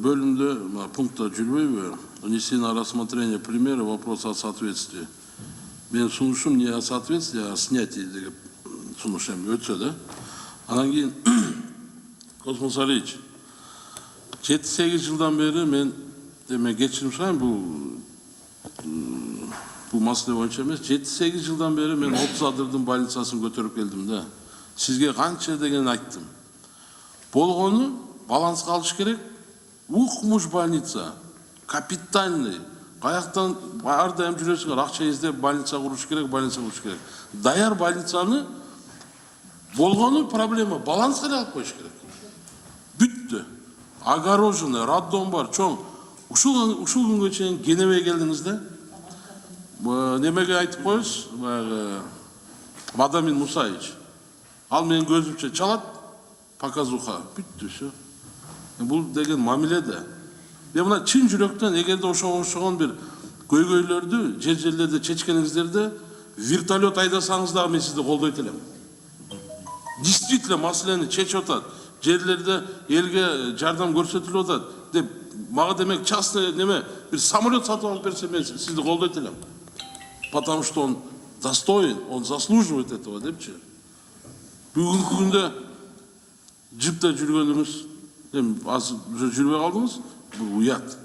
бөлімде пунктта жүрбейбі? Внесение на рассмотрение примера вопроса о соответствии. Мен сунушум не о соответствии, а о снятии деген сунушем өтсө да. Анан кейін Космос Алиевич, 7-8 жылдан бері мен кечирим сұрайын, бұл маселе боюнча эмес. 7-8 жылдан бері мен 30 адырдын больницасын көтөрүп келдим да. Сизге канча деген айттым. Болгону балансқа алыш керек. Укмуш больница, капитальный. Каяктан ар дайым жүрөсүңөр, акча издеп больница куруш керек, Даяр больницаны болгону проблема, балансқа алып коюш керек. Бүттү. Огороженный, роддом бар, чоң. Ушул күнгө чейин кенебей келдиңиз да. Немеге айтып коюш, Мадамин Мусаевич. Ал менин көзүмчө чалат, показуха, бүттү, всё. Бул деген мамиле да. Мен мына чын жүрөктөн эгерде ошогон бир көйгөйлөрдү жерлерде чечкениңиздерде вертолет айдасаңыз дагы мен сизди колдойт элем. Действительно маселени чечип атат. Жерлерде элге жардам көрсөтүлүп атат деп мага демек частный неме бир самолет сатып алып берсе мен сизди колдойт элем. Потому что он достоин, он заслуживает этого депчи. Бүгүнкү күндө жипте жүргөнүңүз, азыр жүрбөй калдыңыз, бул уят.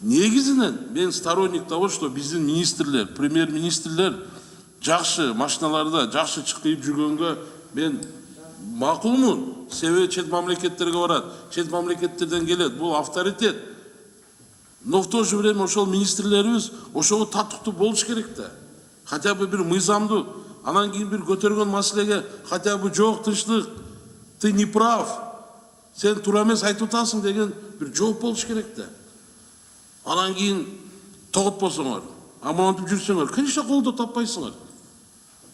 Негизинен мен сторонник того, что биздин министрлер, премьер-министрлер жакшы машиналарда жакшы чыкып жүргөнгө мен макулмун. Себеби чет мамлекеттерге барат, чет мамлекеттерден келет, бул авторитет. Но в то же время ошол министрлерибиз ошого татыктуу болуш керек да. Хотя бы бир мыйзамдуу, анан кийин бир көтөргөн маселеге хотя бы жок, тынчтык, ты не прав, сен туура эмес айтып атасың деген бир жооп болуш керек да. Анан кийин тоготпосоңор, амантип жүрсөңөр, конечно колдоо таппайсыңар.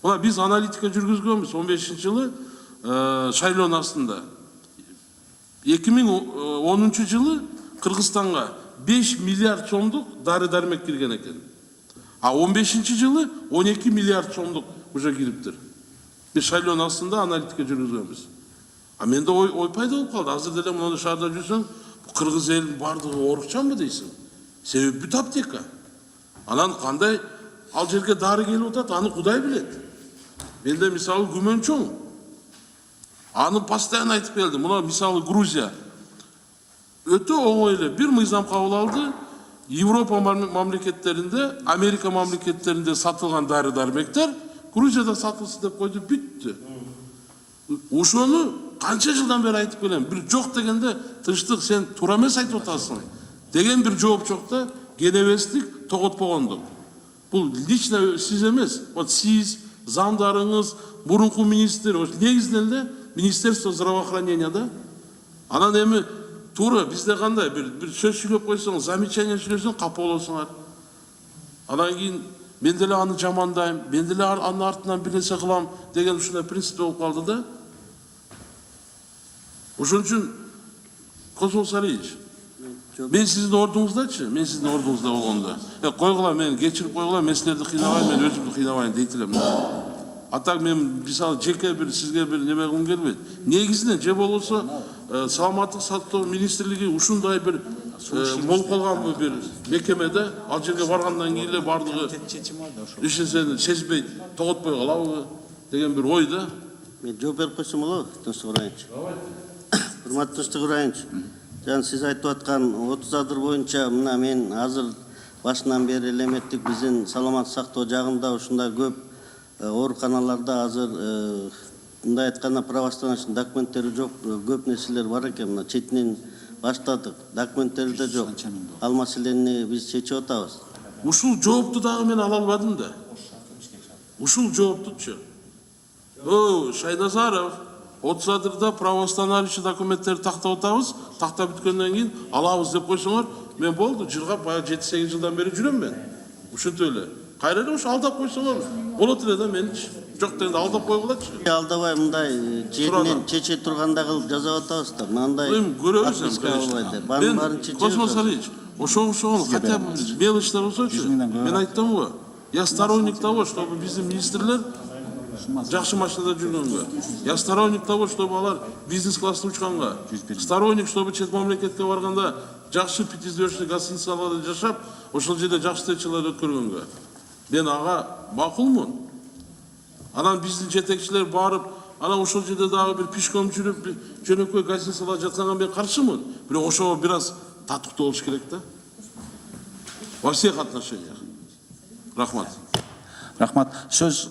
Мына биз аналитика жүргүзгөнбүз 15-жылы шайлоонун астында. 2010 жылы Кыргызстанга 5 миллиард сомдук дары-дармек кирген экен. А 15 жылы 12 миллиард сомдук уже кириптир. Биз шайлоонун астында аналитика жүргүзгөнбүз. А менде ой пайда болуп калды. Азыр деле мына шаарда жүрсөң, кыргыз элинин бардыгы оорукчанбы дейсиң? Себеби бүт аптека. Анан кандай ал жерге дары келип атат, аны Кудай билет. Менде мисалы күмөн чоң. Аны постоянно айтып келдим. Мына мисалы Грузия өтө оңой эле бир мыйзам кабыл алды. Европа мамлекеттеринде, Америка мамлекеттеринде сатылган дары-дармектер Грузияда сатылсын деп койду, бүттү. Ошону канча жылдан бери айтып келем. Бир жок дегенде тынчтык, сен туура эмес айтып атасың деген бир жооп жок да, кенебестик, тоготпогондук. Бул лично сиз эмес. Вот сиз, замдарыңыз, мурунку министр, негизинен эле Министерство здравоохранения да. Анан эми туура бизде кандай бир сөз сүйлөп койсоң, замечание сүйлөсөң капа болосуңар. Анан кийин мен деле аны жамандайм, мен деле анын артынан бир нерсе кылам деген ушундай принцип болуп калды да. Ошон үчүн Космос Алиевич, мен сиздин ордуңуздачы, мен сиздин ордуңузда болгондо, койгула, мен кечирип койгула, мен силерди кыйнабайм, мен өзүмдү кыйнабайм дейт элем. А так мен мисалы жеке бир сизге бир неме кылгым келбейт. Негизинен же болбосо саламаттык сактоо министрлиги ушундай бир болуп калган бир мекемеде ал жерге баргандан кийин эле бардыгы ишинсени сезбей тоготпой калабы деген бир ой да. Мен жооп берип койсом болобу, Тынчтык Ыбрайымович? Урматтуу Тынчтык Ыбрайымович, жана сиз айтып аткан 30 адыр боюнча мына мен азыр башынан бери элеметтик биздин саламаттык сактоо жагында ушундай көп ооруканаларда азыр мындай айтканда правоустаночный документтери жок, көп нерселер бар экен. Мына четинен баштадык, документтери да жок. Ал маселени биз чечип атабыз. Ушул жоопту дагы мен ала албадым да. Ушул жооптучу. Шайназаров, 30 адырда правоустанавливающий документтерди тактап атабыз, тактап бүткөндөн кийин алабыз деп койсоңор, мен болду, жыргап баягы 7-8 жылдан бери жүрөм мен. Ушинтип эле. Кайра эле ушу алдап койсоңор болот эле да, мен жок дегенде алдап койгулачы. Алдабай мындай жеринен чече турганда кылып жазап атабыз да. Мындай көрөбүз, конечно. Космос Алиевич, ошого хотя бы мелочтар болсочу. Мен айттым го. Я сторонник того, чтобы биздин министрлер жакшы машинада жүргөнгө. Я сторонник того, чтобы алар бизнес класста учканга. Сторонник, чтобы чет мамлекетке барганда жакшы пятизвездочный гостиницаларда жашап, ошол жерде жакшы встречалар өткөргөнгө. Мен ага макулмун. Анан биздин жетекчилер барып, анан ошол жерде дагы бир пешком жүрүп, жөнөкөй гостиницаларда жатканга мен каршымын. Бирок ошого бир аз татыктуу болуш керек да. Во всех отношениях. Рахмат. Рахмат. Сөз